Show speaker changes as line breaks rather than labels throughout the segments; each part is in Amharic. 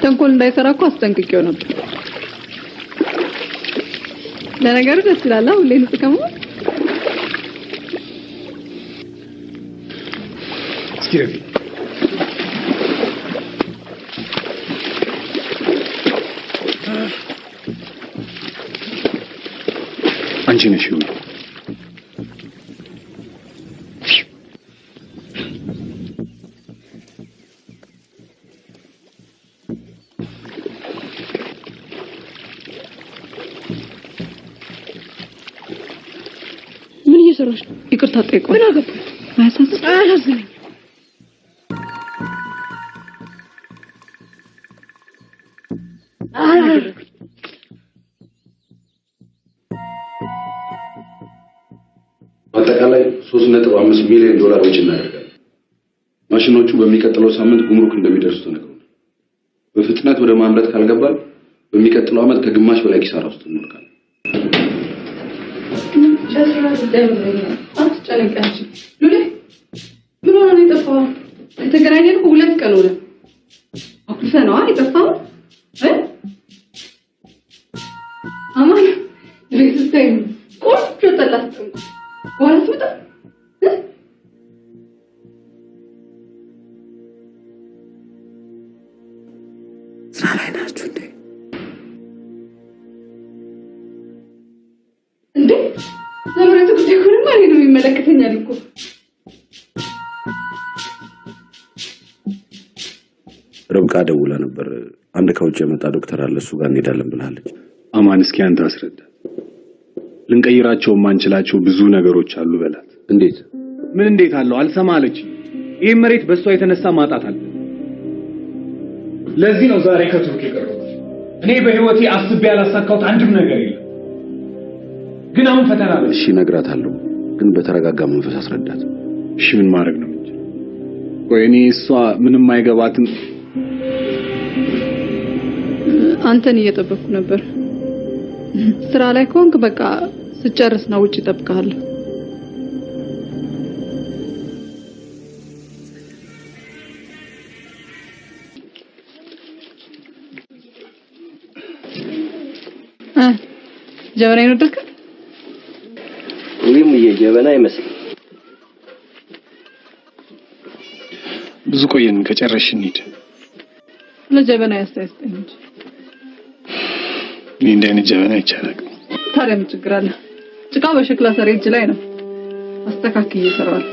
ተንኮል እንዳይሰራ እኮ አስጠንቅቄው ነበር። ለነገሩ ደስ ይላል ሁሌ ልጥቀሙ።
እስኪ አንቺ ነሽ
ምን እየሰራሽ ነው? ይቅርታ ጠይቆ ምን አገባ? አያሳዝንም።
አጠቃላይ 3.5 ሚሊዮን ዶላር ወጪ እናደርጋለን። ማሽኖቹ በሚቀጥለው ሳምንት ጉምሩክ እንደሚደርሱ ተነግሯል። በፍጥነት ወደ ማምረት ካልገባል በሚቀጥለው አመት ከግማሽ በላይ ኪሳራ ውስጥ እንወድቃለን።
ጀስራ ደምረኝ አትጨነቃች ሉሌ ምን ሆነ የጠፋው? የተገናኘን 2 ቀን ሆነ። አኩሰ ነው የጠፋው አማን ለይስተይ ቆንጆ ተላስተ ወራስ መጣ
ሳላይ ናችሁ
እንዴ ለምረቱ ጉዳይ ማለት ነው የሚመለከተኛል እኮ
ርብቃ ደውላ ነበር። አንድ ከውጭ የመጣ ዶክተር አለ እሱ ጋር እንሄዳለን ብላለች።
አማን እስኪ አንተ አስረዳ። ልንቀይራቸው ማንችላቸው ብዙ ነገሮች አሉ በላት።
እንዴት
ምን እንዴት አለው? አልሰማለች። ይሄ መሬት በሷ የተነሳ ማጣት አለ። ለዚህ ነው ዛሬ ከቱርክ የቀረሁት። እኔ በህይወቴ አስቤ ያላሳካሁት አንድም ነገር የለም። ግን አሁን ፈተና ነው።
እሺ እነግራታለሁ፣ ግን በተረጋጋ መንፈስ አስረዳት።
እሺ ምን ማድረግ ነው እንጂ ቆይ እኔ እሷ ምንም አይገባትም።
አንተን እየጠበቅኩ ነበር። ስራ ላይ ከሆንክ በቃ ስጨርስ ነው ውጪ እጠብቅሃለሁ። ጀበና ይወደድክ?
ወይም የጀበና አይመስል
ብዙ ቆየን። ከጨረሽ እንሂድ።
ለጀበና ያስተያየኝ እንጂ
እንደኔ ጀበና ይቻላል።
ታዲያ ምን ችግር አለ? ጭቃው በሸክላ ሰሪ እጅ ላይ ነው። አስተካክዬ እሰራዋለሁ።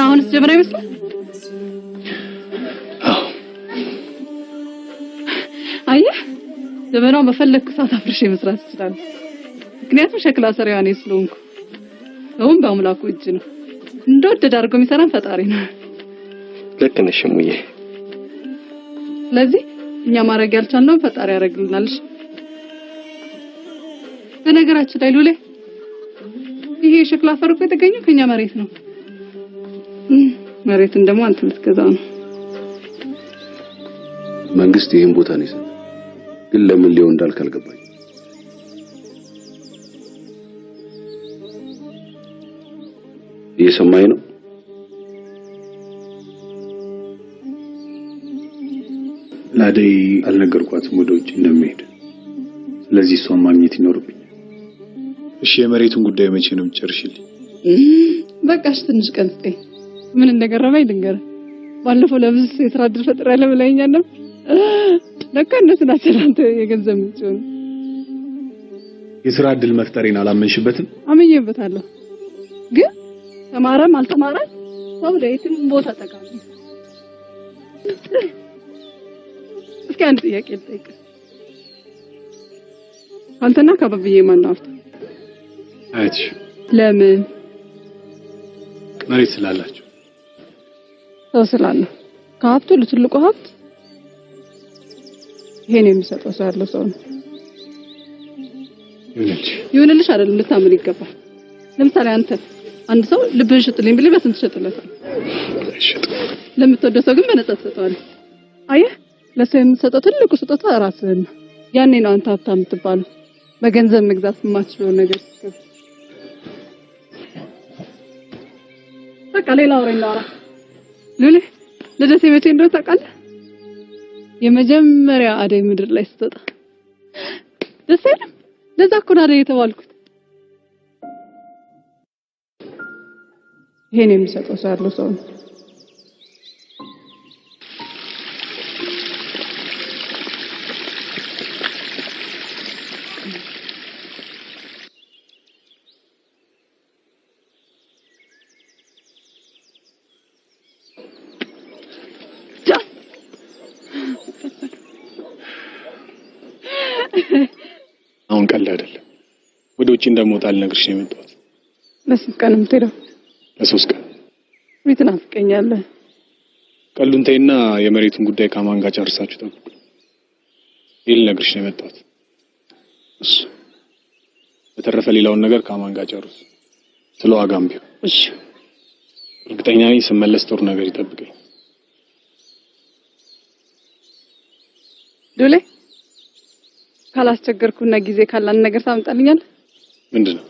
አሁንስ ጀበና ይመስላል?
አዎ።
አየህ ጀበናው በፈለክ ሰዓት አፍርሼ መስራት ይችላል። ምክንያቱም ሸክላ ሰሪዋ እኔ ስለሆንኩ። ሰውን በአምላኩ እጅ ነው። እንደወደደ አድርጎ የሚሰራን ፈጣሪ ነው።
ልክ ነሽ ሙዬ።
ስለዚህ እኛ ማድረግ ያልቻልነው ፈጣሪ ያደርግልናል። በነገራችን ላይ ሉሌ ይሄ ሸክላ አፈር እኮ የተገኘው ከኛ መሬት ነው። መሬትን ደግሞ አንተ ልትገዛው ነው።
መንግስት ይሄን ቦታ ነው ይሰጣል። ግን ለምን ሊሆን እንዳልክ አልገባኝ። እየሰማኝ ነው?
ላደይ አልነገርኳትም ወደ ውጭ እንደምሄድ። ስለዚህ እሷን ማግኘት ይኖርብኛል። እሺ የመሬቱን ጉዳይ መቼ ነው የምትጨርሽልኝ?
በቃሽ ትንሽ ቀን ስጠኝ። ምን እንደገረመኝ ልንገርህ። ባለፈው ለብዙ የስራ እድል ፈጥሬያለሁ ብለኸኛል ነበር። ለካ እነሱ ናቸው አንተ የገንዘብ ምንጭ ነው።
የስራ እድል መፍጠሬን አላመንሽበትም?
አምኜበታለሁ። ግን ተማረም አልተማረም ሰው ለየትም ቦታ ጠቃሚ። እስኪ አንድ ጥያቄ ልጠይቅህ። አንተና ከበብዬ ማን አውርታ?
አያትሽ
ለምን?
መሬት ስላላችሁ
ሰው ስላለ ከሀብቱ ለትልቁ ሀብት ይሄን የሚሰጠው ሰው ያለው ሰው ነው። ይሁንልሽ አይደለም ልታምን ይገባል። ለምሳሌ አንድ ሰው ልብህን ሽጥልኝ ቢልህ በስንት ትሸጥለታል? ለምትወደው ሰው ግን በነፃ ትሰጠዋለህ። አየህ፣ ለሰው የምትሰጠው ትልቁ ስጦታ ራስህን ነው። ያኔ ነው አንተ ሀብታም የምትባለው። በገንዘብ መግዛት የማትችለው ነገር ሲከብ በቃ ሌላ ወሬ እናወራ። ሉሌ ልደቴ መቼ እንደሆነ ታውቃለህ? የመጀመሪያ አደይ ምድር ላይ ስትወጣ ደስ አይልም? ለዛ እኮ ነው አደይ የተባልኩት። ይሄን የሚሰጠው ሰው ያለው ሰው ነው።
አሁን ቀልድ አይደለም። ወደ ውጪ እንደምወጣ ልነግርሽ ነው የመጣሁት።
ለስንት ቀን የምትሄደው?
ለ3 ቀን።
ቤት ናፍቀኛለህ።
ቀልዱን ተይና የመሬቱን ጉዳይ ከማን ጋር ጨርሳችሁ ጠብቁ። ይሄ ልነግርሽ ነው የመጣሁት። እሺ። በተረፈ ሌላውን ነገር ከማን ጋር ጨርሱ። ስለ ዋጋም ቢሆን
እሺ።
እርግጠኛ ነኝ ስመለስ ጥሩ ነገር ይጠብቀኝ።
ዱሌ ካላስቸገርኩና ጊዜ ካላን ነገር ታምጣልኛለህ?
ምንድነው?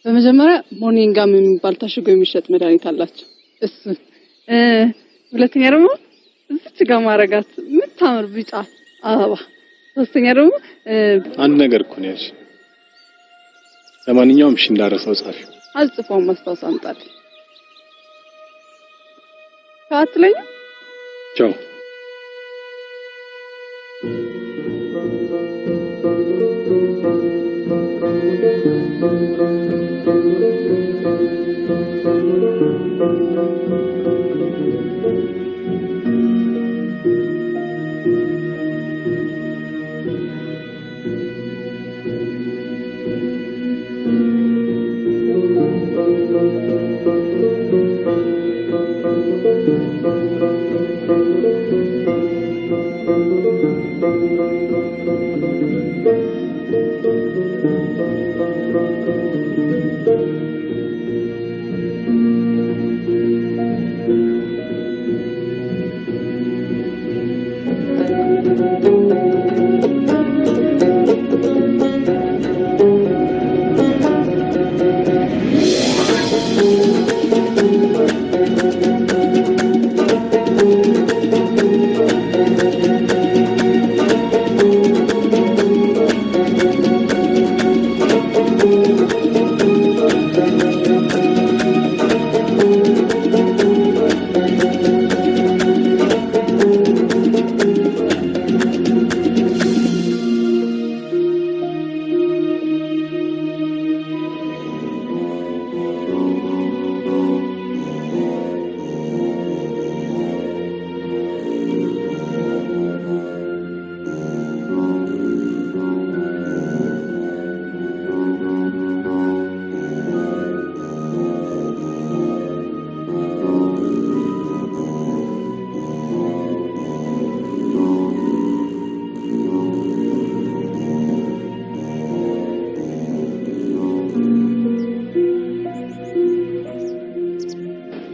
በመጀመሪያ ሞርኒንጋም የሚባል ታሽጎ የሚሸጥ መድኃኒት አላቸው። እሱ ሁለተኛ ደግሞ እዚች ጋር ማረጋት የምታምር ቢጫ አበባ። ሶስተኛ ደግሞ
አንድ ነገር እኮ ነው ያልሽ። ለማንኛውም እሺ እንዳረሳው ጻፊው።
አልጽፈውም፣ ማስታወስ አምጣልኝ። ካትለኝ
ቻው።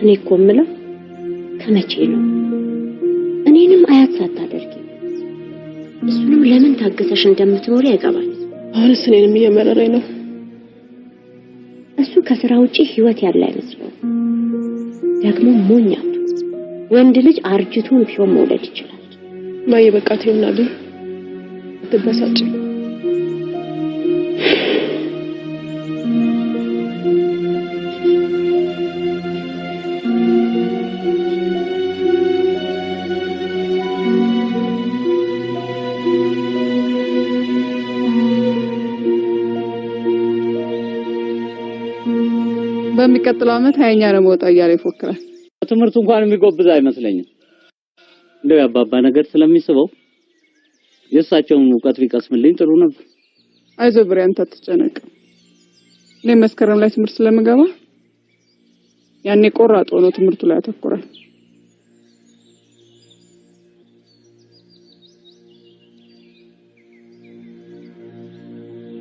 እኔ እኮ የምለው ከመቼ ነው እኔንም አያት ሳታደርጊ እሱንም ለምን ታገሰሽ እንደምትኖሪ ያገባኝ።
አሁንስ እኔንም እየመረረኝ ነው።
እሱ ከስራ ውጪ ህይወት ያለ አይመስለው። ደግሞ ሞኛቱ ወንድ ልጅ አርጅቶን ቢሆን መውለድ ይችላል።
ማየ በቃት ይሆናል። ተበሳጭ
በሚቀጥለው ዓመት 20ኛ ነው መውጣት እያለ ይፎክራል።
ትምህርቱ እንኳን የሚጎብዝ አይመስለኝም። እንደው ያባባ ነገር ስለሚስበው የእሳቸውን ዕውቀት ቢቀስምልኝ ጥሩ ነበር።
አይዞህ ብሬ አንተ አትጨነቅ እኔ መስከረም ላይ ትምህርት ስለምገባ ያኔ ቆራጥ ሆኖ ትምህርቱ ላይ አተኩራል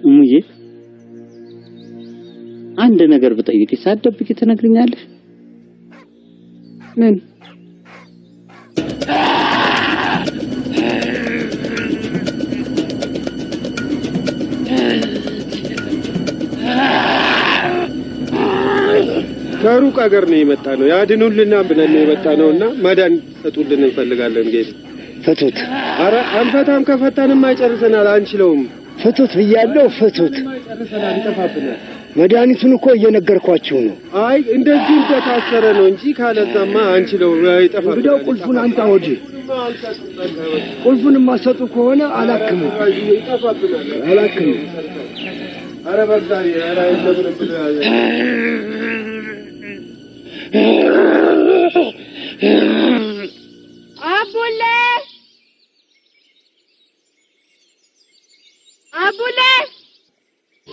ሙዬ አንድ ነገር ብጠይቅሽ ሳትደብቂ ትነግሪኛለሽ
ምን
ከሩቅ ሀገር ነው የመጣነው ያድኑልና ብለን ነው የመጣነውና መዳን ሰጡልን እንፈልጋለን ጌታ
ፍቱት
አረ አንፈታም ከፈታንም አይጨርሰናል አንችለውም
ፍቱት ብያለሁ ፍቱት
አይጨርሰናል ይጠፋብናል
መድኃኒቱን እኮ እየነገርኳችሁ ነው
አይ እንደዚህ እንደታሰረ ነው እንጂ ካለዛማ አንችለው ይጠፋብናል
እንግዲህ ቁልፉን አንተ ወዲ ቁልፉን ማሰጡ ከሆነ አላክሙ
ይጠፋብናል
አላክሙ
አረ በዛይ አረ እንደብልብል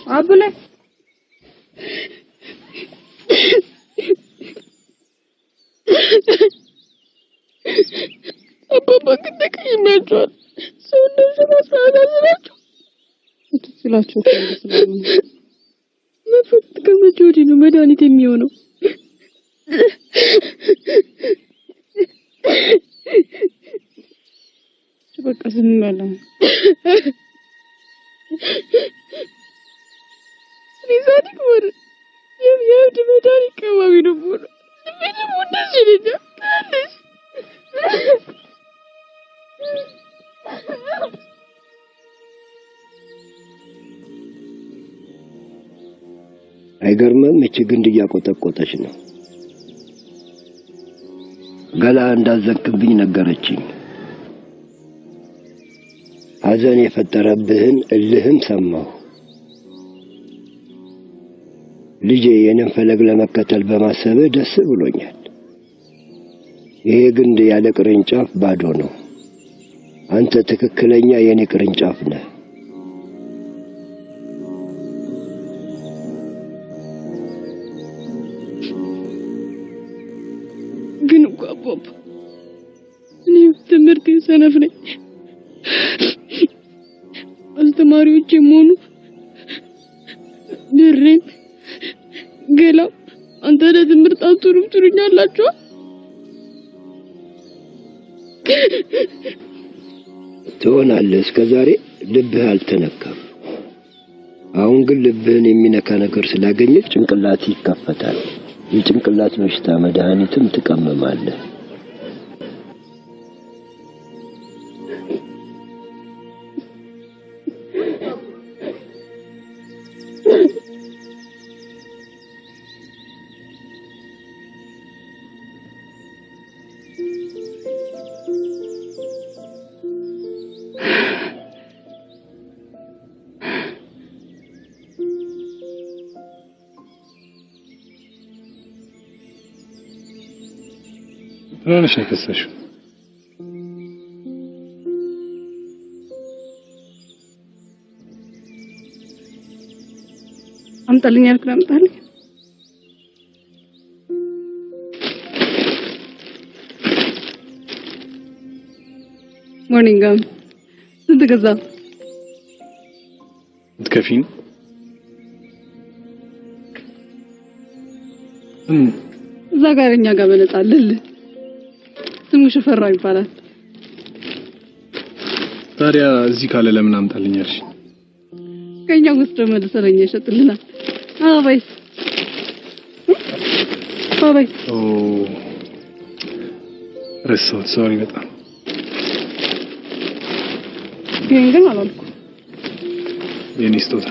አቡለ አባባ ከተቀየማቸዋል ሰው እንደዚህ ማስራራላችሁ ትስላችሁ ከእንደስላሉ መፈት ከመቼ ወዲህ ነው መድኃኒት የሚሆነው በቃ ዝም በለ ሪዛዲክ ወር የብድ መድኃኒት ቀባቢ ነው ሞር ምን ወደሽ ልጅ ታለሽ
አይገርምም እቺ ግንድ እያቆጠቆጠች ነው ገላ እንዳዘክብኝ ነገረችኝ ሐዘን የፈጠረብህን እልህም ሰማሁ ልጄ የኔን ፈለግ ለመከተል በማሰብ ደስ ብሎኛል ይሄ ግንድ ያለ ቅርንጫፍ ባዶ ነው አንተ ትክክለኛ የኔ ቅርንጫፍ ነህ
ግን አባባ እኔ ትምህርት ሰነፍ ነኝ አስተማሪዎች ሆኑ ድሬም ገላው አንተ ለትምህርት አትሩም ትሩኛላችሁ
ትሆናለህ እስከዛሬ ልብህ አልተነካም አሁን ግን ልብህን የሚነካ ነገር ስላገኘ ጭንቅላት ይከፈታል የጭንቅላት በሽታ መድኃኒትም ትቀመማለህ
ራንሽ ነከሰሽው
አምጣልኝ ያልኩህ አምጣልኝ ሞርኒንግ ስንት ገዛ
ትከፊን
እዛ ጋርኛ ጋር በነጣልል ስሙ ሽፈራው ይባላል
ታዲያ እዚህ ካለ ለምን አምጣልኛልሽ
ከኛ ውስጥ መልሰለኝ ይሸጥልናል አባይ አባይ
ኦ ረሳሁት ሶሪ በጣም
ግን አላልኩ
የኔ ስጦታ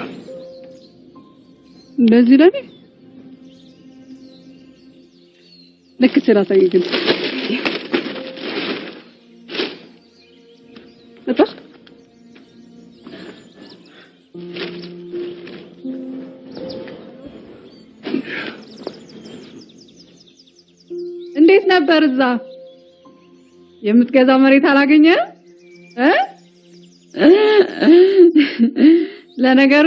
እንደዚህ ላይ ልክ ስራታኝ ግን እጣ እንዴት ነበር እዛ የምትገዛ መሬት አላገኘ ለነገሩ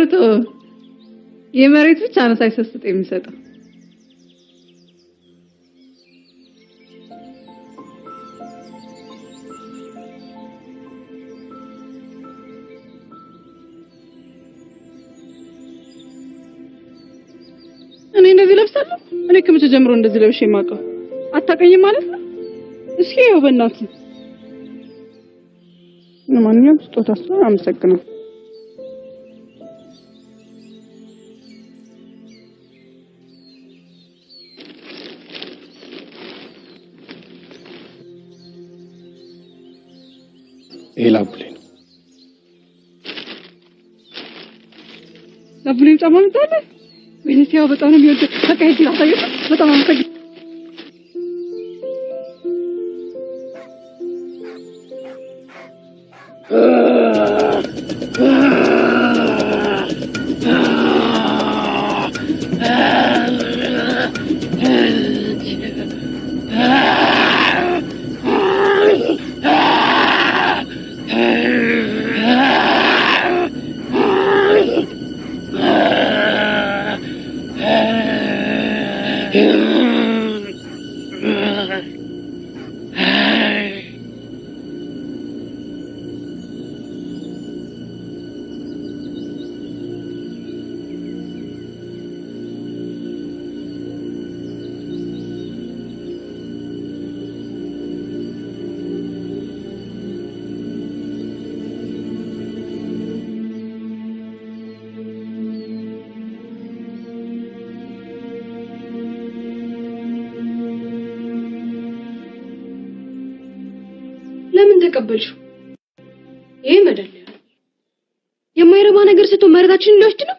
የመሬት ብቻ ነው ሳይሰስጥ የሚሰጠው። እኔ እንደዚህ ለብሳለሁ? እኔ ከመቼ ጀምሮ እንደዚህ ለብሼ የማውቀው? አታውቀኝም ማለት ነው? እስኪ ይኸው በእናትህ። ለማንኛውም ስጦታ ስለሆነ አመሰግናለሁ።
ላቡሌ ነው።
ላቡሌ ጫማ ምታለ ወይኔ በጣም ነው የሚወደው። በቃ ሂድ ላሳየው። በጣም አመሰግናለሁ።
ለምን ተቀበልሽው? ይሄ መደለያ የማይረባ ነገር ስትሆን መሬታችንን ሊወስድ ነው።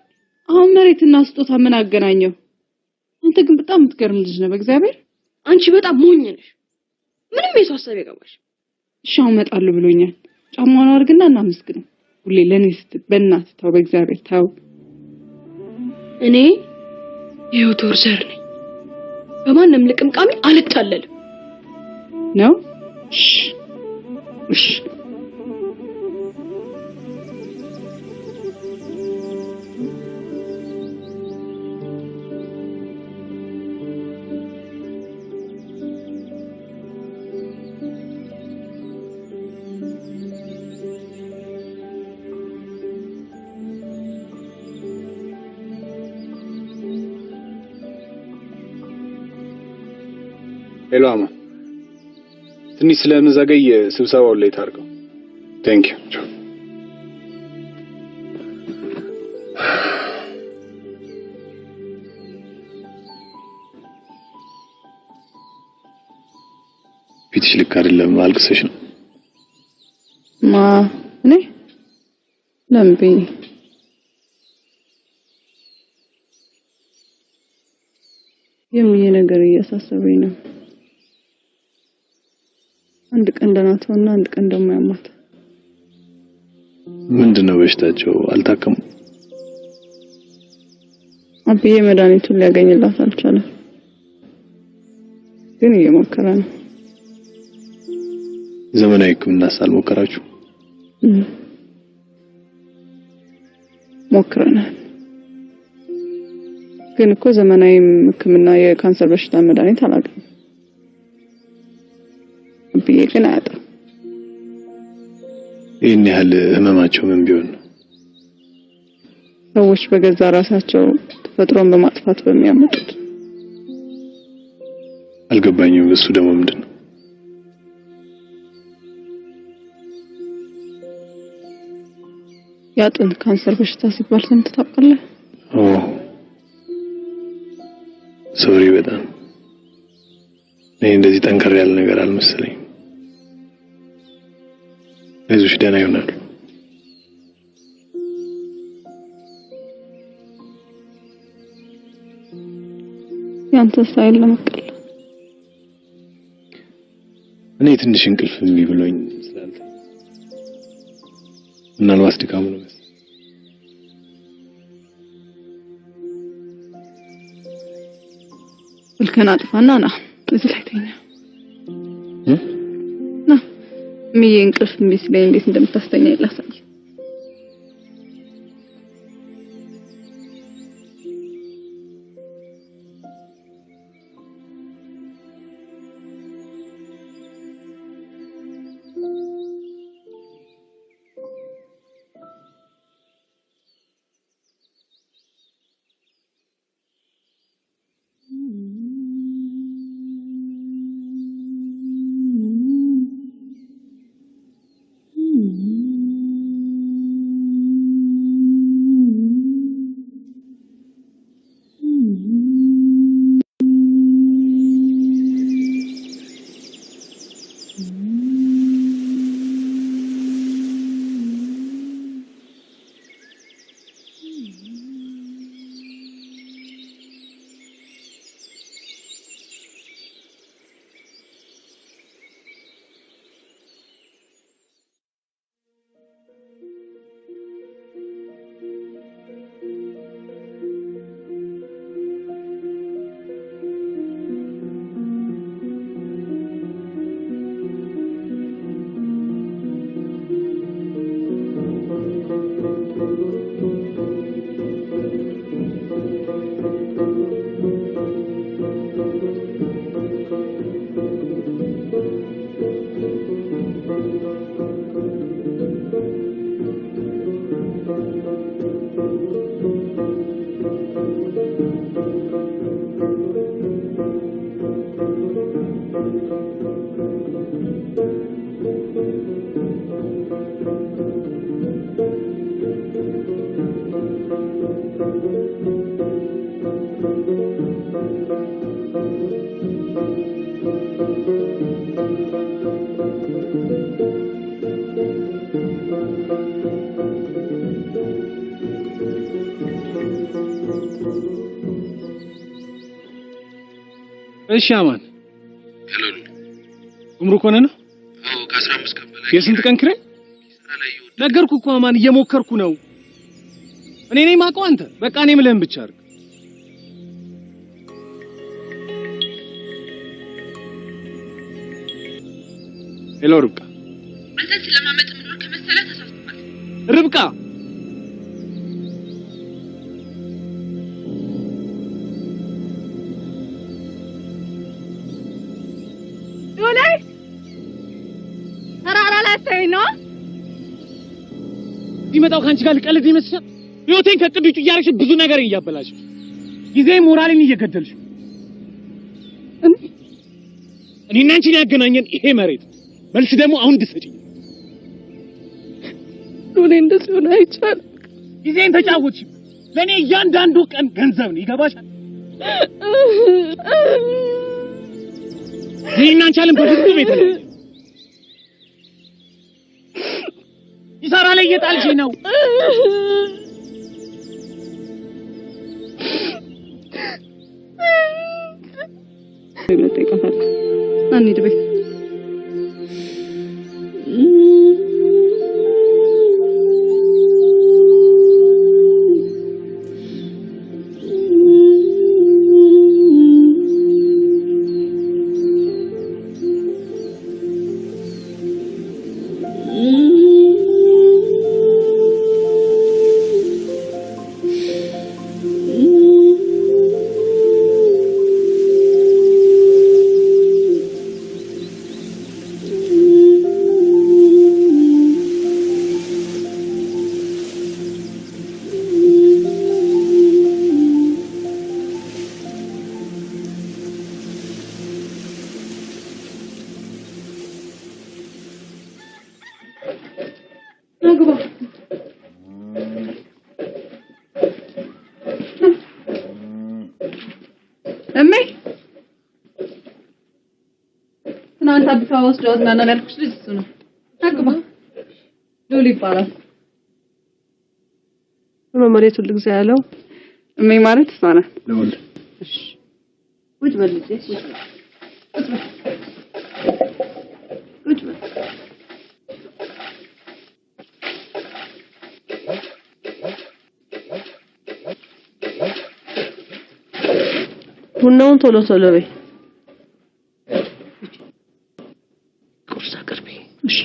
አሁን መሬትና ስጦታ ምን አገናኘው? አንተ ግን በጣም የምትገርም ልጅ ነህ። በእግዚአብሔር
አንቺ በጣም ሞኝ ነሽ። ምንም የሰው ሀሳብ ይገባሽ።
እሺ አሁን እመጣለሁ ብሎኛል። ጫማውን አድርግና እናመስግነው። ሁሌ ለኔ ስትል በእናትህ ተው፣ በእግዚአብሔር ተው።
እኔ የህይወት ወርዘር ነኝ። በማንም ልቅምቃሚ አልታለልም
ነው። እሺ
ሄሎ አማ፣ ትንሽ ስለምዘገይ ስብሰባው ላይ ታርገው። ቴንክ ዩ። ፊትሽ ልክ አይደለም። አልቅሰሽ ነው?
እኔ ለምቢ የሚዬ ነገር እያሳሰበኝ ነው። አንድ ቀን ደህና ትሆንና አንድ ቀን ደግሞ ያማት።
ምንድነው በሽታቸው? አልታከሙ?
አብዬ መድኃኒቱን ሊያገኝላት አልቻለም፣ ግን እየሞከረ ነው።
ዘመናዊ ሕክምናስ አልሞከራችሁ?
ሞክረናል፣ ግን እኮ ዘመናዊ ሕክምና የካንሰር በሽታ መድኃኒት አላገኘም። አብዬ ግን አያጣም።
ይህን ያህል ህመማቸው ምን ቢሆን ነው?
ሰዎች በገዛ ራሳቸው ተፈጥሮን በማጥፋት በሚያመጡት።
አልገባኝም። እሱ ደግሞ ምንድነው?
ያጥንት ካንሰር በሽታ ሲባል ሰምተህ ታውቃለህ?
ሶሪ በጣም እኔ እንደዚህ ጠንከር ያለ ነገር አልመሰለኝም። አይዞሽ፣ ደህና ይሆናል።
ያንተ ሳይል ለመቀል
እኔ ትንሽ እንቅልፍ እምቢ ብሎኝ ስላለ ምናልባት ድካሙ ነው መሰለኝ።
ስልክህን አጥፋና ና እዚህ ላይ ተኛ። ና ምዬ እንቅልፍ እምቢ ሲለኝ እንዴት እንደምታስተኛ ላሳይ።
እሺ አማን
ሄሎ
ጉምሩክ ሆነ ነው?
አዎ ከ15 ቀን በላይ
የስንት ቀን ክሬ? ነገርኩ እኮ አማን እየሞከርኩ ነው። እኔ ነኝ ማቀው አንተ በቃ እኔ ምልህን ብቻ አድርግ። ሄሎ ርብቃ
አንተን ስለማመጥ ምን ወር ከመሰለ ተሳስተሃል።
ርብቃ
ዶላይ ተራራ ላይ ነው
ይመጣው ካንቺ ጋር ልቀልድ ይመስላል። ህይወቴን ከቅድ ውጭ እያደረግሽ ብዙ ነገር እያበላሽ ጊዜ ሞራልን እየገደልሽ እኔና አንቺን ያገናኘን ይሄ መሬት መልስ ደግሞ አሁን ድሰጪኝ።
ዶላይ እንደዚህ ሆነ አይቻል
ጊዜን ተጫወትሽ። ለኔ እያንዳንዱ ቀን ገንዘብ ነው ይገባሻል። እኔና አንቺ አለም በፍጹም የተለየ ይሰራ ላይ እየጣልሽ ነው።
ይመጣ አንድ ቤት ትናንት አዲስ አበባ ውስጥ ጃዝናና ያልኩሽ ልጅ እሱ ነው። አግባ ሉሊ ይባላል። መመሬት ሁሉ ጊዜ ያለው እሜ ማለት እሷ ናት።
ለወል
እሺ ቁጭ በል ልጄ ቁጭ በል ቡናውን ቶሎ ቶሎ በይ። ቁርስ አቅርቢ። እሺ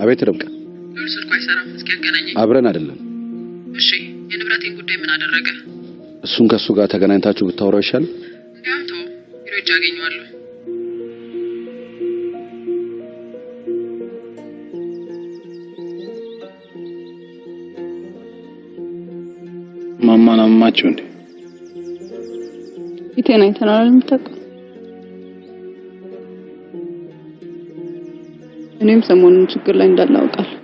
አቤት ርብቃ
ስልኩ አይሰራም። እስኪ ያገናኘኝ።
አብረን አይደለም።
እሺ የንብረቴን ጉዳይ ምን አደረገ?
እሱን ከሱ ጋር ተገናኝታችሁ ብታወራው ይሻል።
እንዲያውም ተው ቢሮ ሄጄ አገኘዋለሁ።
ማማን አማችሁ እንዴ?
ፊቴን አይተናል የምታውቀው? እኔም ሰሞኑን ችግር ላይ እንዳለ አውቃለሁ።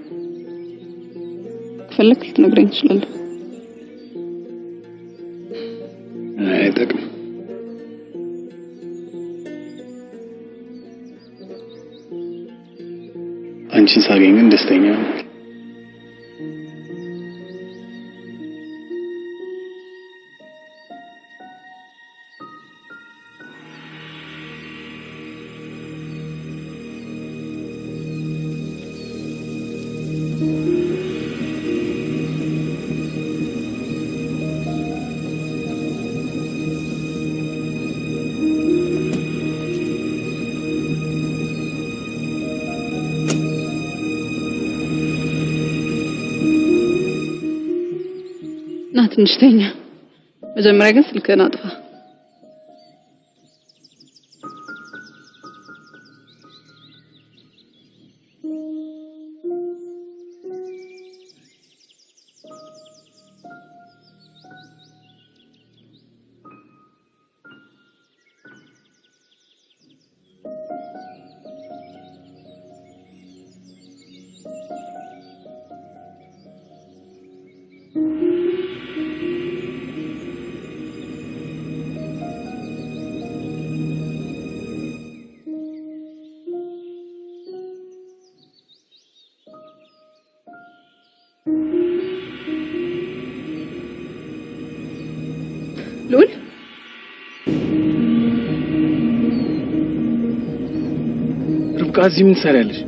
ከፈለክ ልትነግረኝ ትችላለህ።
አይጠቅም። አንቺን ሳገኝ ግን ደስተኛ ነኝ።
ትንሽ ተኛ። መጀመሪያ ግን ስልክህን አጥፋ። ሉል
ርብቃ እዚህ ምን ትሰሪያለሽ?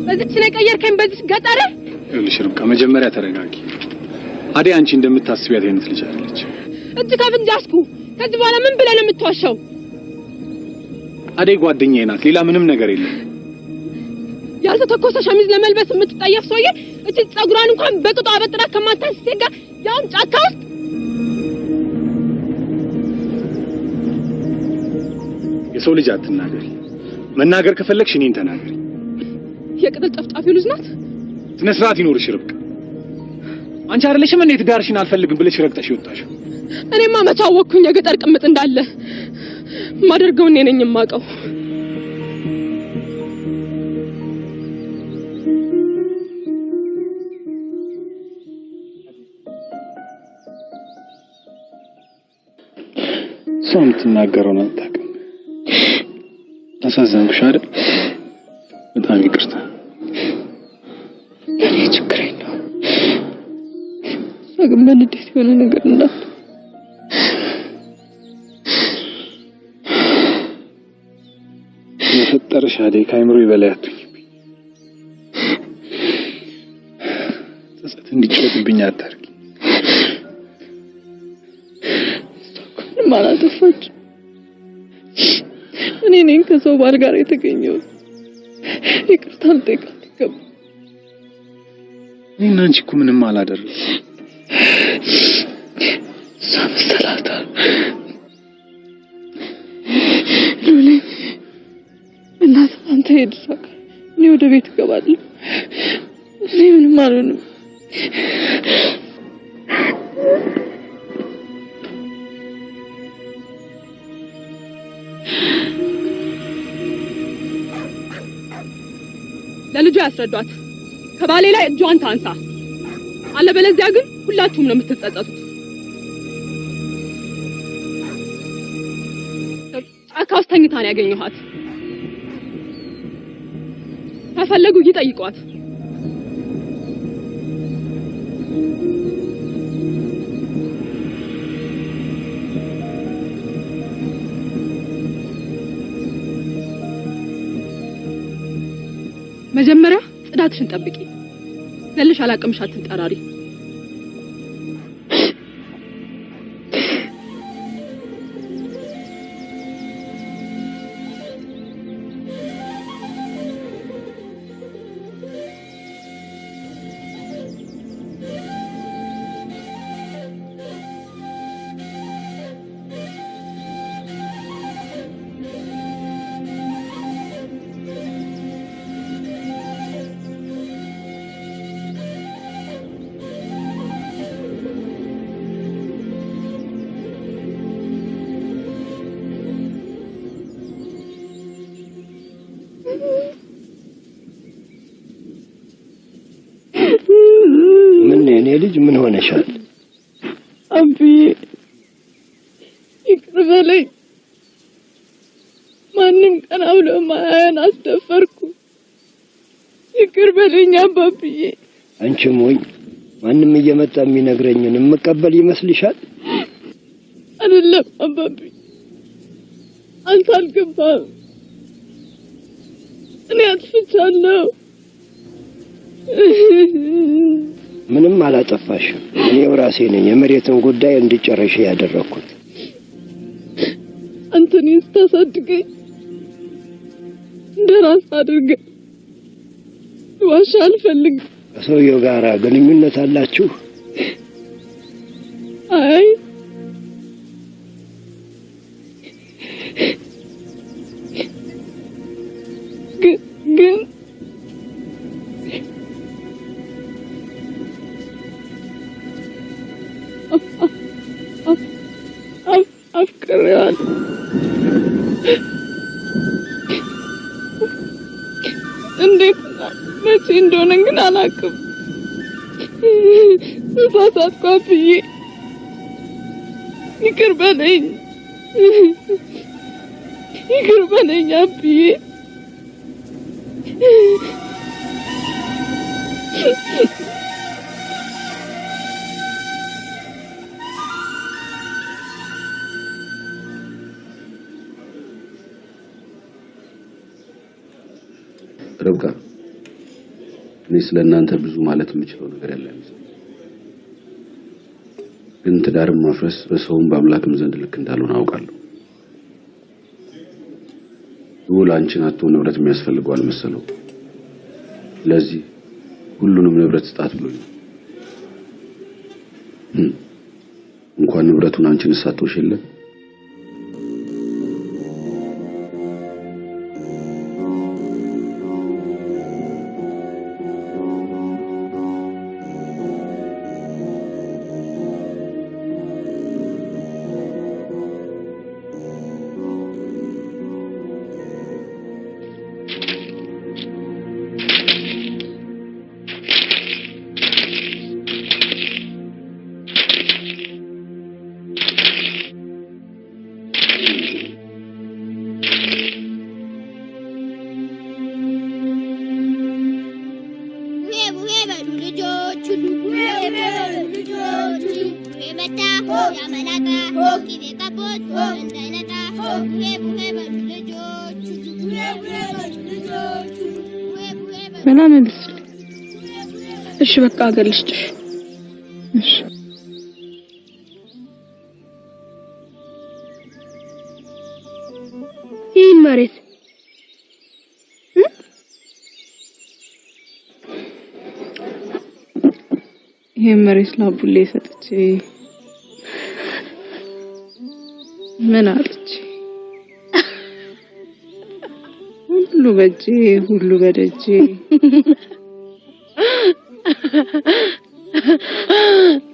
በዚች ነው ቀየርከኝ በዚች ገጠረ?
ይኸውልሽ ርብቃ መጀመሪያ ተረጋጊ። አደይ አንቺ እንደምታስቢያት አይነት ልጅ አይደለች።
እጅ ከፍንጅ አስኩ። ከዚህ በኋላ ምን ብለህ ነው የምትዋሻው?
አደይ ጓደኛዬ ናት፣ ሌላ ምንም ነገር የለም።
ያልተተኮሰ ሸሚዝ ለመልበስ የምትጠየፍ ሰውዬ እቺ ጸጉሯን እንኳን በቅጡ አበጥራ ከማታስስ ጋር ያውም ጫካ ውስጥ
የሰው ልጅ አትናገሪ። መናገር ከፈለግሽ እኔን ተናገሪ።
የቅጥል ጠፍጣፊው ልጅ ናት።
ስነ ስርዓት ይኖርሽ ርብቃ። አንቺ አይደለሽም እንዴ ትዳርሽን አልፈልግም ብለሽ ረግጠሽ ይወጣሽ?
እኔማ መቼ አወቅኩኝ የገጠር ቅምጥ እንዳለ። ማደርገው እኔ ነኝ የማውቀው።
ሰው የምትናገረውን አታውቅም። አሳዘንኩሽ አይደል? በጣም ይቅርታ።
እኔ ችግር የለውም። ግን በንዴት የሆነ ነገር እንዳለ
የፈጠረሽ አደይ ከአይምሮ በላይ አትሁኝብኝ። ጸጸት እንዲጨብብኝ አታርጊ።
ማላጠፋች እኔ ነኝ ከሰው ባል ጋር የተገኘው። ይቅርታ ልጠይቃት ይገባል።
እኔና አንቺ እኮ ምንም አላደረግንም።
ሳምሰላታ ሉሊ እናት አንተ ሄድሳካ እኔ ወደ ቤት እገባለሁ። እኔ ምንም አልሆንም።
ለልጇ ያስረዷት። ከባሌ ላይ እጇን ታንሳ። አለበለዚያ ግን ሁላችሁም ነው የምትጸጸቱት። ጫካ ውስጥ ተኝታ ነው ያገኘኋት። ከፈለጉ ይጠይቋት። መጀመሪያ ጽዳትሽን ጠብቂ። ዘለሽ አላቅምሽ አትንጠራሪ።
ምን የኔ ልጅ ምን ሆነሻል?
አቢ ይቅር በለኝ።
ቀና ብሎ ማያን አስደፈርኩ። ይቅር በለኝ አባብዬ።
አንቺ ሞኝ፣ ማንም እየመጣ የሚነግረኝን የምቀበል ይመስልሻል?
አይደለም አባብዬ፣ አንተ አልገባህም። እኔ አጥፍቻለሁ።
ምንም አላጠፋሽም። እኔው ራሴ ነኝ የመሬትን ጉዳይ እንድጨርሽ ያደረኩት።
አንተ እኔን ስታሳድገኝ እንደራስ አድርገህ ዋሻ አልፈልግም።
ከሰውየው ጋር ግንኙነት አላችሁ?
አይ ግን አፍቅሬዋለሁ። እንዴት መቼ እንደሆነ ግን አላውቅም። ተሳሳትኩ አብዬ፣ ይቅር በለኝ፣ ይቅር በለኝ አብዬ።
ርብቃ፣ እኔ ስለእናንተ ብዙ ማለት የምችለው ነገር ያለ አይመስለኝም። ግን ትዳርም ማፍረስ በሰውም በአምላክም ዘንድ ልክ እንዳልሆነ አውቃለሁ። ውል አንቺን አጥቶ ንብረት የሚያስፈልገው አልመሰለው። ለዚህ ሁሉንም ንብረት ስጣት ብሎኝ እንኳን ንብረቱን አንቺን ሳትወሽ የለ
ሰላም ልስል። እሺ በቃ አገልሽሽ። እሺ
ይህ መሬት
ይሄ መሬት ላቡሌ ሰጥቼ ምን አለች? ሁሉ በጄ ሁሉ በደጄ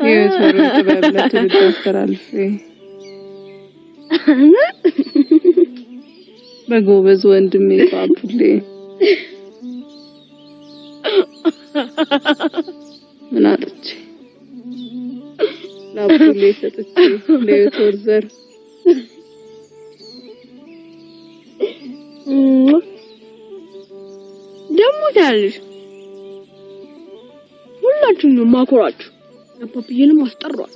የሰሩ ተበብለት ልትስተራልፍ በጎበዝ ወንድሜ ባቡሌ ምን አለች? ላቡሌ ሰጥቼ ለዮቶር ዘር
ደሞ ታያለሽ። ሁላችሁንም ማኮራችሁ አባብዬንም አስጠራዋል።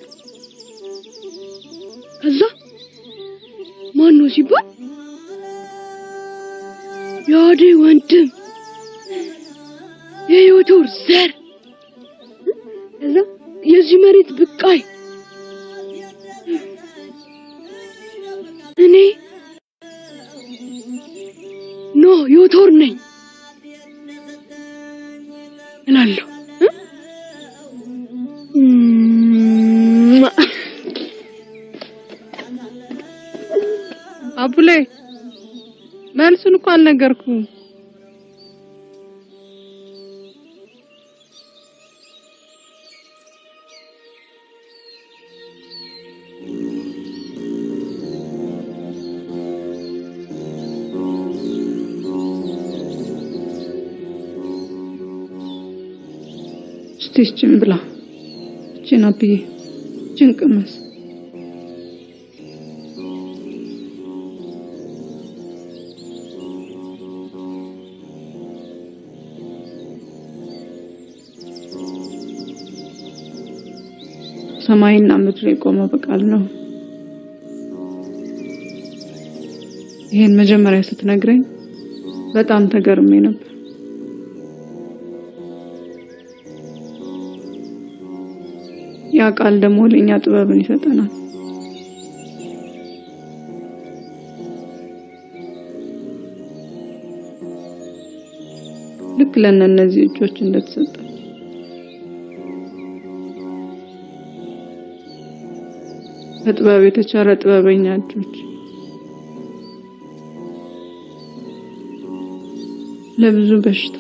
ከዛ ማን ነው ሲባል ያዴ ወንድም የዮቶር ዘር ከዛ የዚህ መሬት ብቃይ እኔ ኖ ዮቶር ነኝ እላለሁ።
አቡሌ መልሱን እኮ አልነገርኩም። እስቲችን ብላ እቺን አብዬ እቺን ቅመስ። ሰማይና ምድር የቆመው በቃል ነው። ይሄን መጀመሪያ ስትነግረኝ በጣም ተገርሜ ነበር። ያ ቃል ደግሞ ለኛ ጥበብን ይሰጠናል። ልክ ለእነዚህ እጆች እንደተሰጠ በጥበብ የተቻለ ጥበበኛ እጆች ለብዙ በሽታ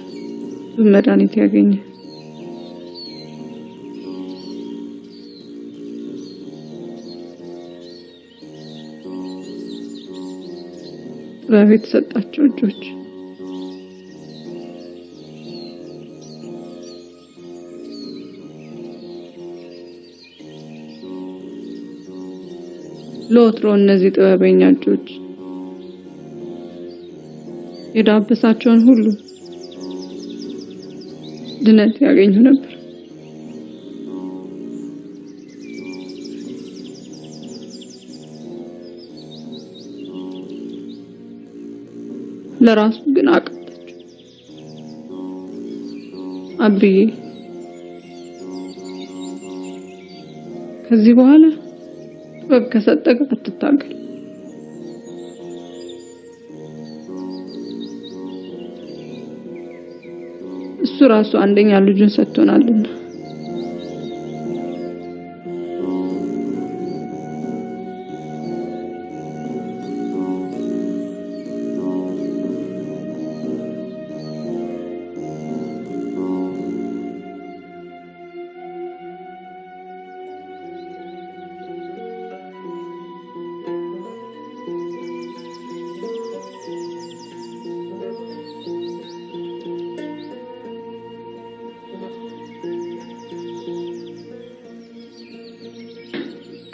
መድኃኒት ያገኘ ጥበብ የተሰጣቸው እጆች ለወትሮ እነዚህ ጥበበኛ እጆች የዳበሳቸውን ሁሉ ድነት ያገኙ ነበር። ለራሱ ግን አቃተች። አብዬ ከዚህ በኋላ ጥበብ ከሰጠህ አትታገል። እሱ ራሱ አንደኛ ልጁን ሰጥቶናልና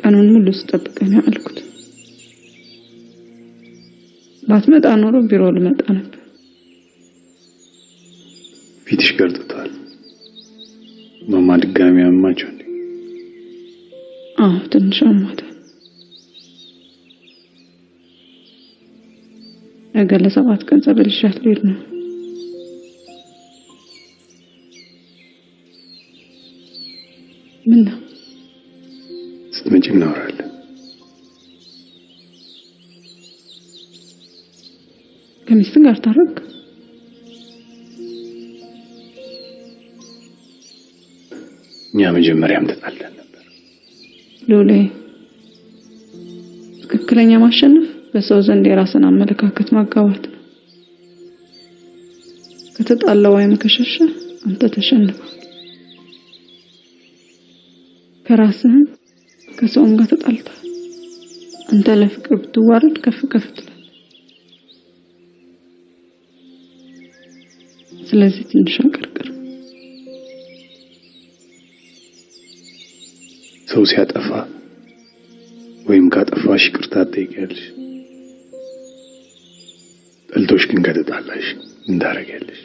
ቀኑን ሙሉ ስጠብቀኝ አልኩት። ባትመጣ ኖሮ ቢሮ ልመጣ ነበር።
ፊትሽ ገርጥቷል። ማማ ድጋሚ አማቸው እንዴ?
ትንሽ አሟታል። ነገ ለ7 ቀን ጸበል ይሻት ልሄድ ነው። ምን ነው?
ስትመጪ እናወራለን።
ከሚስት ጋር ታረቅ?
እኛ መጀመሪያም ተጣልተን ነበር።
ሎሌ ትክክለኛ ማሸነፍ በሰው ዘንድ የራስን አመለካከት ማጋባት ነው። ከተጣላው ወይም ከሸሸ አንተ ተሸንፈሃል። ከራስህም ከሰውም ጋር ተጣልተሃል። አንተ ለፍቅር ብትዋረድ ከፍ ከፍ ትላለህ። ስለዚህ ትንሽ አቀርቅር።
ሰው ሲያጠፋ ወይም ካጠፋሽ ይቅርታ ትጠይቂያለሽ። ጠልቶሽ ግን ከተጣላሽ እንዳረጋለሽ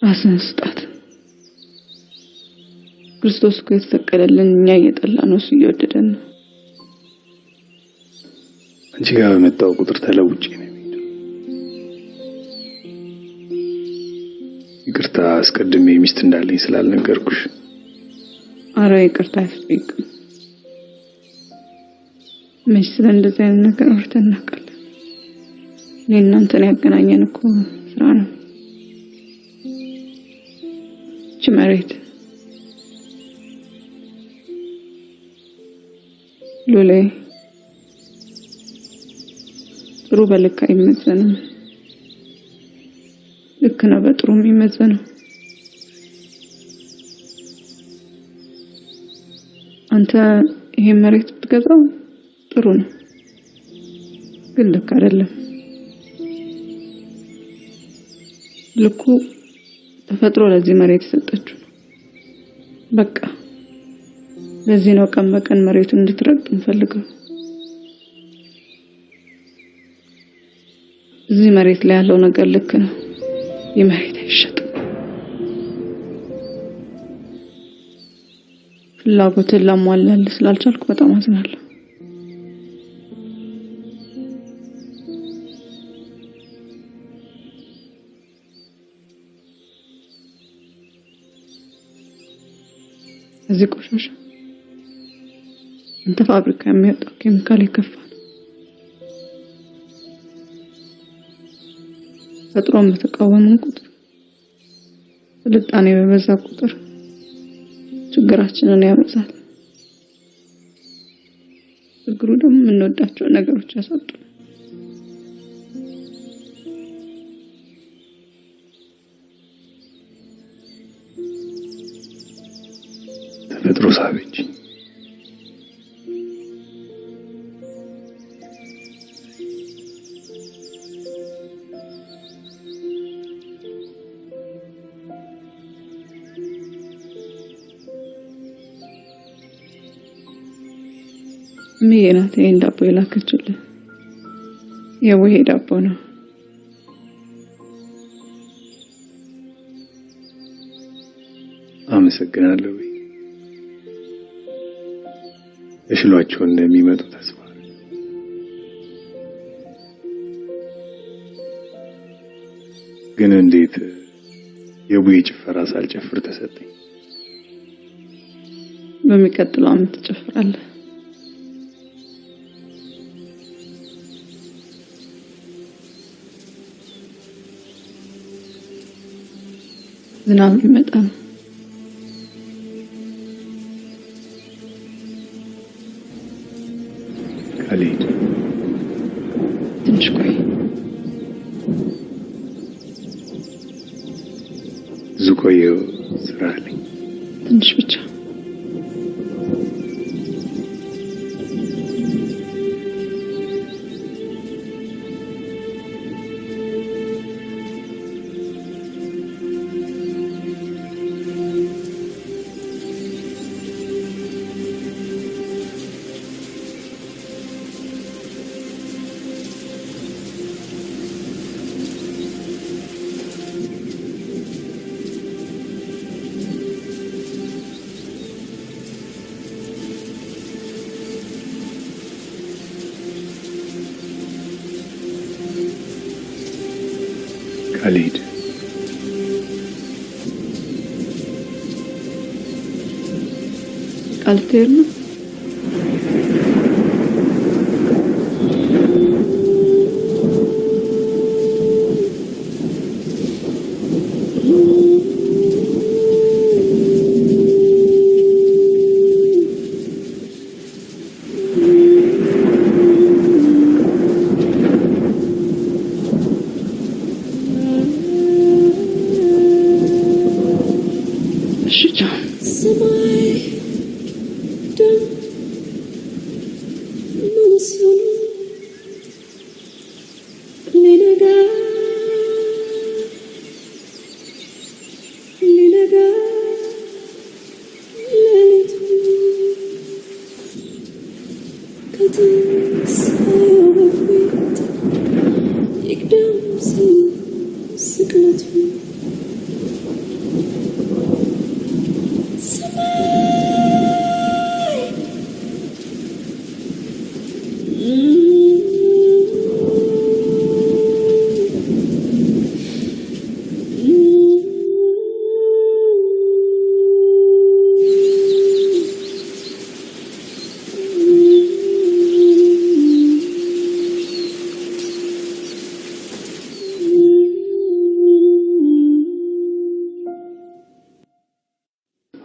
ራስን ስጣት። ክርስቶስ እኮ የተሰቀለልን እኛ እየጠላን ነው፣ እየወደደን ነው።
አንቺ ጋር በመጣው ቁጥር ተለውጪ ነው የሚሄደው። ይቅርታ አስቀድሜ ሚስት እንዳለኝ ስላልነገርኩሽ።
አረ ይቅርታ አያስፈልግም። መች ስለ እንደዚህ አይነት ነገር አውርተን እናውቃለን? እኔ እናንተን ያገናኘን እኮ ስራ ነው። እቺ መሬት ሎሌ ጥሩ በልክ አይመዘንም። ልክ ነው በጥሩ የሚመዘነው። አንተ ይሄ መሬት ብትገዛው ጥሩ ነው፣ ግን ልክ አይደለም። ልኩ ተፈጥሮ ለዚህ መሬት የሰጠችው ነው። በቃ ለዚህ ነው ቀን በቀን መሬቱን እንድትረግጥ እንፈልገው። እዚህ መሬት ላይ ያለው ነገር ልክ ነው። ይህ መሬት አይሸጥም። ፍላጎትን ላሟላልህ ስላልቻልኩ በጣም አዝናለሁ። እዚህ ቆሻሻ እንተ ፋብሪካ የሚወጣው ኬሚካል ይከፋ ነው። ፈጥሮም በተቃወመን ቁጥር ስልጣኔ በበዛ ቁጥር ችግራችንን ያበዛል። ችግሩ ደግሞ የምንወዳቸው ነገሮች ያሳጡናል።
ተፈጥሮ ሳበች።
ሚናት ይሄን ዳቦ የላከችልህ የቡሄ ዳቦ ነው።
አመሰግናለሁ። እሽሏቸው እንደሚመጡ ተስፋ ግን እንዴት የቡሄ ጭፈራ ሳልጨፍር ተሰጠኝ?
በሚቀጥለው ዓመት ትጨፍራለህ። ዝናብ ሊመጣ ነው።
ካሌድ
ትንሽ ቆይ።
ዝቆየው ስራ አለኝ።
ትንሽ ብቻ።
ካሌድ
ካልቴር ነው።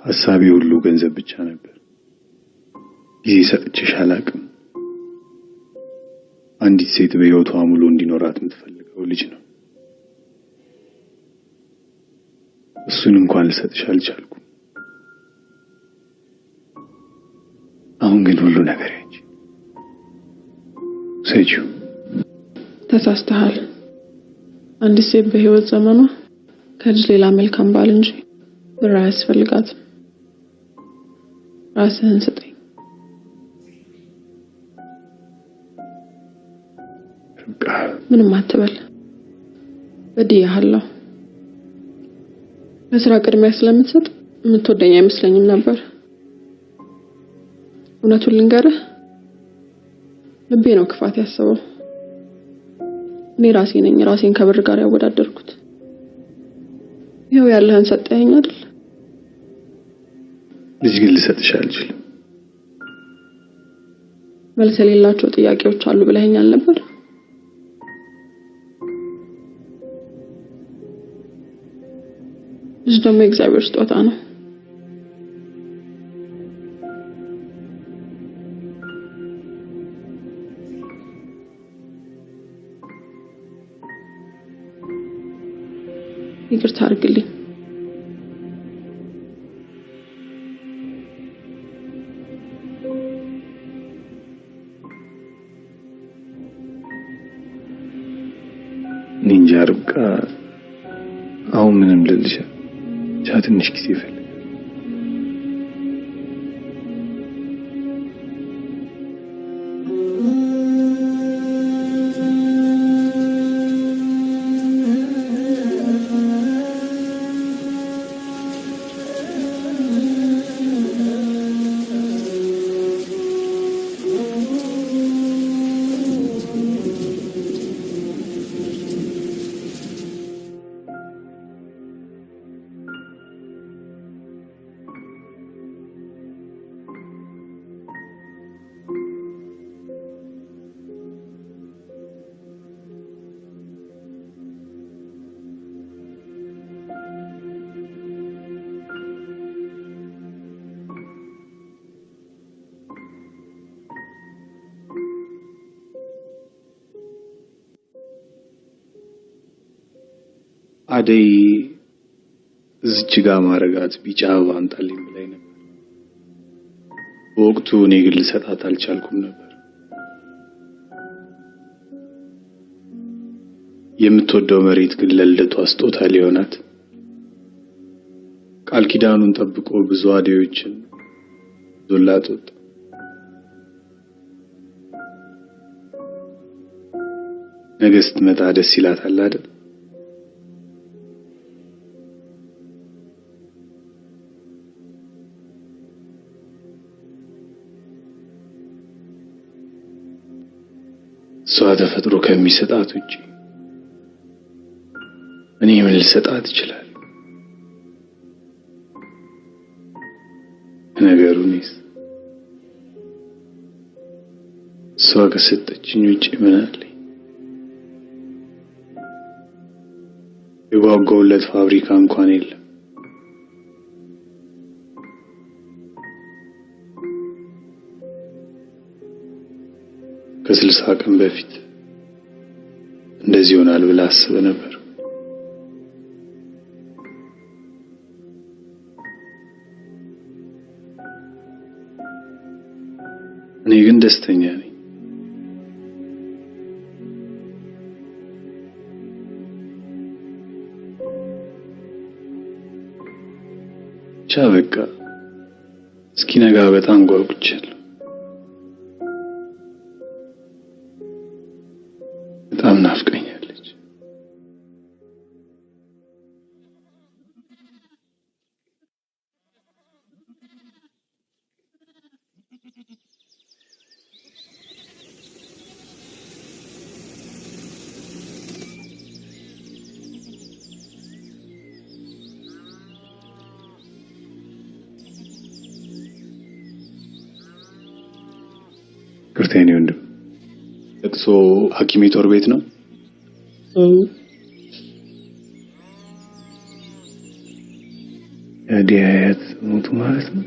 ሐሳቤ ሁሉ ገንዘብ ብቻ ነበር። ጊዜ ሰጥቼሽ አላቅም። አንዲት ሴት በህይወቷ ሙሉ እንዲኖራት የምትፈልገው ልጅ ነው። እሱን እንኳን ልሰጥሽ አልቻልኩም። አሁን ግን ሁሉ ነገር ያንቺ። ሰጂው
ተሳስተሃል። አንዲት ሴት በህይወት ዘመኗ ከልጅ ሌላ መልካም ባል እንጂ ብር አያስፈልጋትም። ራስህን ስጠኝ። ምንም አትበል። በድያለሁ። ለስራ ቅድሚያ ስለምትሰጥ የምትወደኝ አይመስለኝም ነበር። እውነቱን ልንገርህ ልቤ ነው ክፋት ያሰበው እኔ ራሴ ነኝ ራሴን ከብር ጋር ያወዳደርኩት ይኸው ያለህን ሰጠኸኝ አይደል
ልጅ ግን ልሰጥሽ አልችልም
መልስ የሌላቸው ጥያቄዎች አሉ ብለኸኛል ነበር ልጅ ደግሞ የእግዚአብሔር ስጦታ ነው ይቅርታ አድርግልኝ
ኒንጃ ርብቃ አሁን ምንም ልልሽ ትንሽ ጊዜ ይፈልጋል አደይ እዚች ጋር ማረጋት ቢጫ አበባ አንጣልኝ ብላኝ ነበር በወቅቱ እኔ ግን ልሰጣት አልቻልኩም ነበር የምትወደው መሬት ግን ለልደቷ ስጦታ ሊሆናት ቃል ኪዳኑን ጠብቆ ብዙ አደዮችን ዞላት ወጣ ነገ ስትመጣ ደስ ይላታል አይደል እሷ ተፈጥሮ ከሚሰጣት ውጪ እኔ ምን ልሰጣት ይችላል ነገሩንስ እሷ ከሰጠችኝ ውጪ ምን አለኝ የጓጓውለት ፋብሪካ እንኳን የለም ከ60 ቀን በፊት እንደዚህ ይሆናል ብላ አስበ ነበር እኔ ግን ደስተኛ ነኝ በቃ እስኪ ነጋ በጣም ጓጉቻለሁ በጣም ናፍቀኛለች ቅርታዬ ነው ወንድም ለቅሶ ሐኪም ጦር ቤት ነው ያዲያት ሞቱ ማለት ነው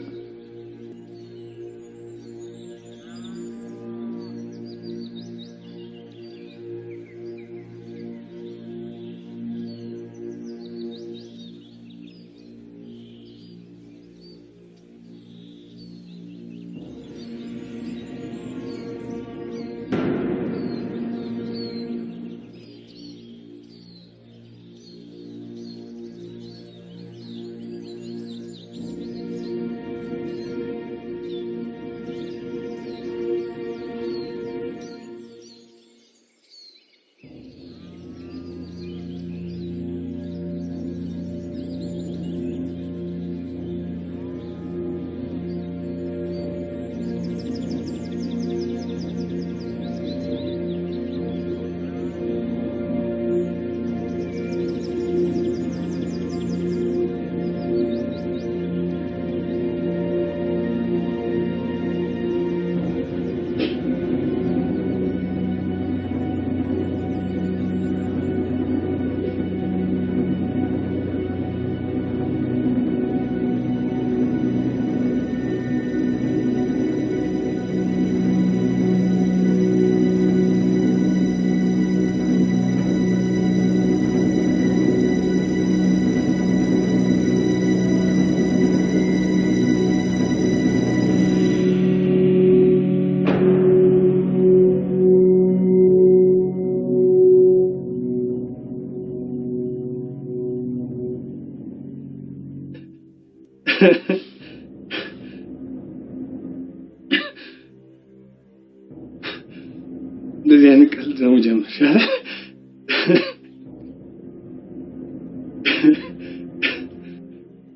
እንደዚህ አይነት ቀልድ ነው ጀመርሽ አይደል?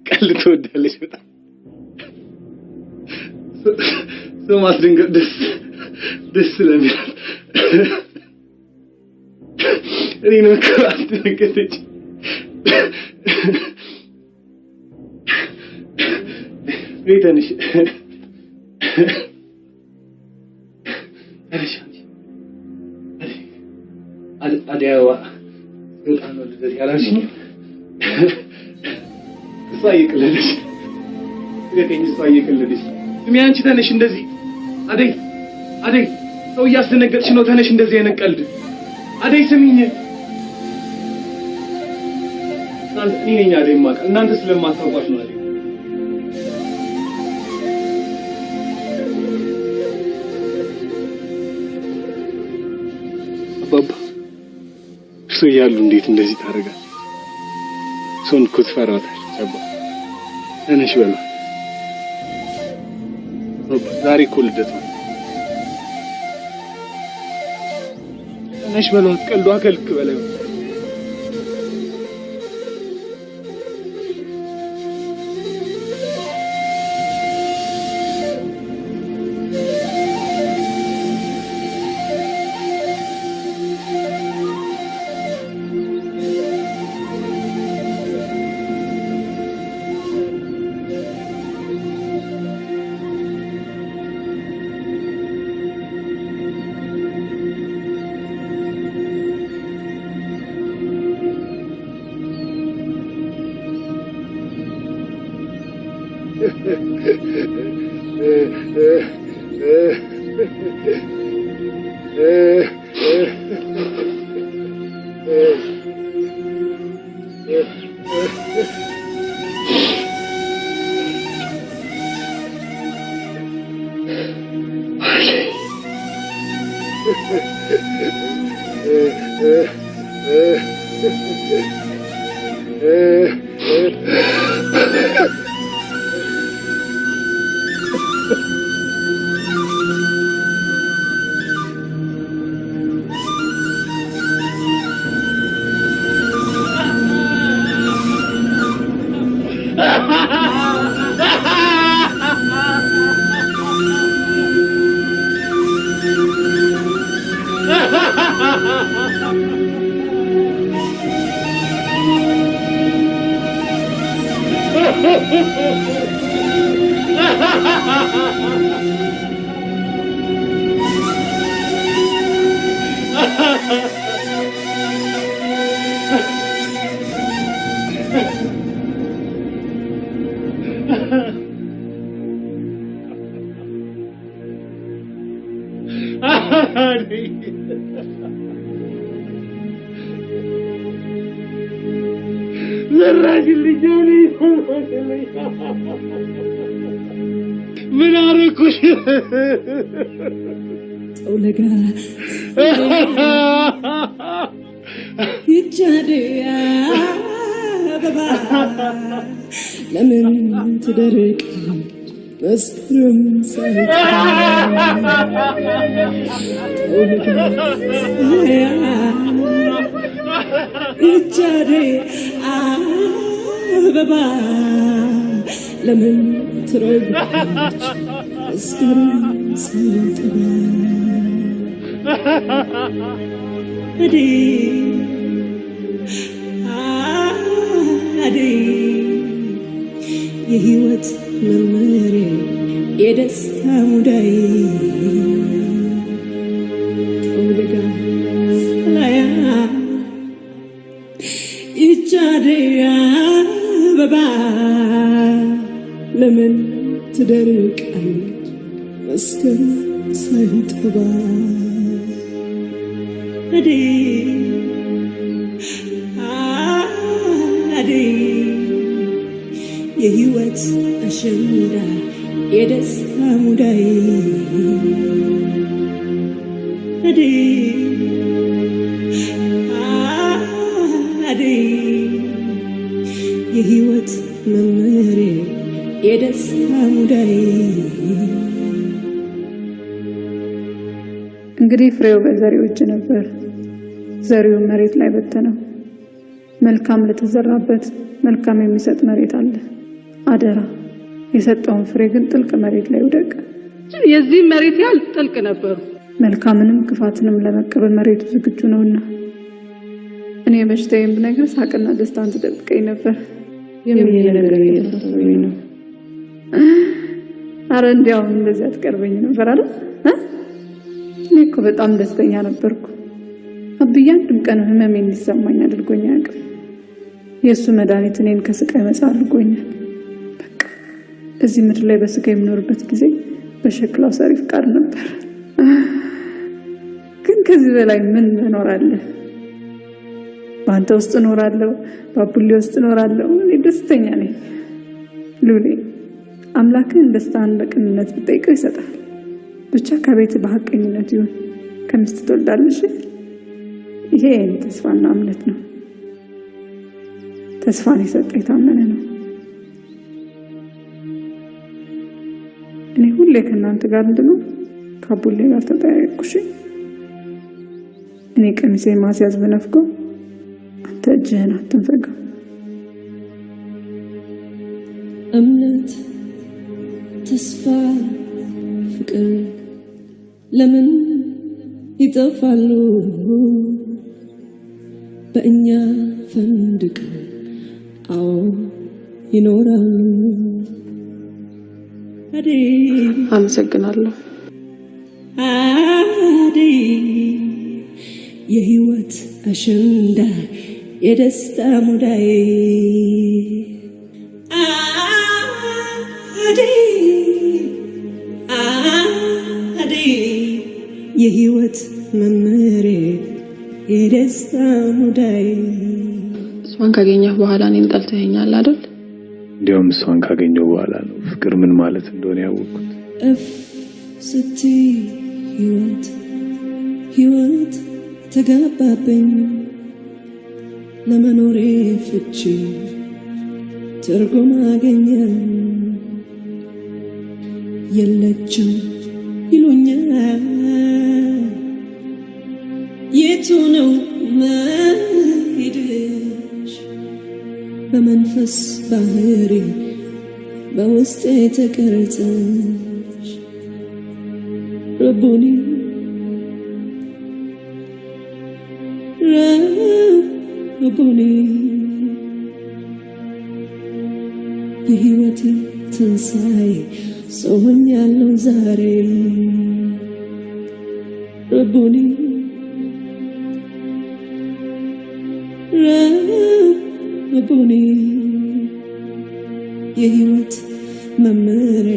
ቀልድ ትወዳለሽ በጣም። ሰው ማስደንገጥ ደስ ስለሚል እኔ ነው አስደነገጠች። ቤተንሽ አዲያዋ በጣም ነው ልደት ያላልሽኝ። እሷ እየቀለደች ገተኝ እሷ እየቀለደች ስሚ አንቺ ተነሽ እንደዚህ አደይ ሰው እያስደነገጥሽ ነው ተነሽ እንደዚህ አይነት ቀልድ አደይ ስሚኝ እኔ ነኝ አደይ ማቀ እናንተ ስለማታውቋት ነው አደይ አባባ እሱ ያሉ እንዴት እንደዚህ ታደርጋለህ? ሰውን እኮ ትፈራታለች። አባ ተነሽ በላ ዛሬ እኮ ልደት ነው። ተነሽ በሏት ቀልዷ ከልክ በላይ ምን አረኩሽ?
ጠውለጋ ይቻዲያ አበባ ለምን ትደርቅ መስክርም ሳይታ ጠውለጋ ይቻዲያ አበባ ለምን ትረግጣለች መስክርም ሳይታ አደይ የህይወት መመሬ የደስታ ሙዳይ ጠውልጋ ሰላያ ይህች አደይ አበባ ለምን ትደርቃለች መስከረም ሳይጠባ አደይ የህይወት አሸንዳ የደስታ ሙዳይ አደይ የህይወት መመሬ የደስታ ሙዳይ
እንግዲህ ፍሬው በዘሪው እጅ ነበር። ዘሪው መሬት ላይ በተነው። መልካም ለተዘራበት መልካም የሚሰጥ መሬት አለ። አደራ የሰጠውን ፍሬ ግን ጥልቅ መሬት ላይ ወደቀ። የዚህ መሬት ያህል ጥልቅ ነበር። መልካምንም ክፋትንም ለመቀበል መሬቱ ዝግጁ ነውና እኔ በሽታዬን ብነግር ሳቅና ደስታን ትጠብቀኝ ነበር።
የሚል ነገር እየተሰበኝ ነው።
አረ እንዲያው እንደዚህ አትቀርበኝ ነበር አይደል? እኔ እኮ በጣም ደስተኛ ነበርኩ። አብዬ አንድም ቀን ህመሜ እንዲሰማኝ አድርጎኝ አያውቅም። የእሱ መድኃኒት እኔን ከስቃይ ነፃ አድርጎኛል። በቃ እዚህ ምድር ላይ በስጋ የምኖርበት ጊዜ በሸክላው ሰሪ ፍቃድ ነበር። ግን ከዚህ በላይ ምን መኖር አለ? በአንተ ውስጥ እኖራለሁ፣ በአቡሌ ውስጥ እኖራለሁ። እኔ ደስተኛ ነኝ። ሉሌ አምላክን ደስታን በቅንነት ብጠይቀው ይሰጣል። ብቻ ከቤት በሐቀኝነት ይሁን። ከሚስት ትወልዳለሽ። ይሄ ተስፋና እምነት ነው። ተስፋን የሰጠ የታመነ ነው። እኔ ሁሌ ከእናንተ ጋር እንድኖር ከአቡሌ ጋር ተጠያየቅኩሽ። እኔ ቀሚሴ ማስያዝ ብነፍገው አንተ እጅህን አትንፈገው።
እምነት፣ ተስፋ፣ ፍቅር ለምን ይጠፋሉ? በእኛ ፈንድቅ አዎ ይኖራሉ።
አመሰግናለሁ።
አደይ የህይወት አሸንዳ የደስታ ሙዳይ አደይ የህይወት መምሬ የደስታ ሙዳይ።
እሷን ካገኘህ በኋላ እኔን ጠልተኸኛል አይደል?
እንዲያውም እሷን ካገኘው በኋላ ነው ፍቅር ምን ማለት እንደሆነ ያወቅኩት።
እፍ ስትይ ህይወት ተጋባብኝ። ለመኖሬ ፍቺ ትርጉም አገኘ። የለችም ይሉኛል የቱ ነው መሄድሽ? በመንፈስ ባህሪ በውስጤ ተቀርጸሽ ረቡኒ የህይወቴ ትንሣኤ ሰው ሆኛለሁ ዛሬ ረቡኒ የህይወት መምሬ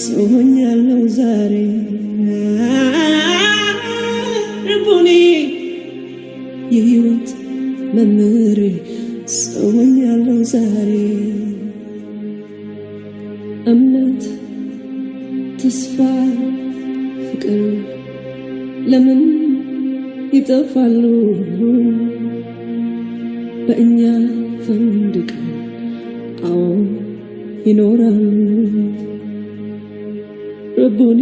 ሰው ሆኛለሁ ዛሬ ረቡኒ የህይወት መምሬ ሰው ሆኛለሁ ዛሬ እምነት፣ ተስፋ፣ ፍቅር ለምን ይጠፋሉ? በእኛ ፈንድቅ አዎ ይኖራሉ። ረቡኒ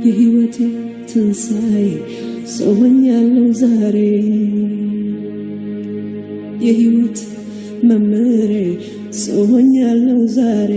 የህይወቴ ትንሣኤ ሰው ሆኛለሁ ዛሬ የህይወት መምሬ ሰው ሆኛለሁ ዛሬ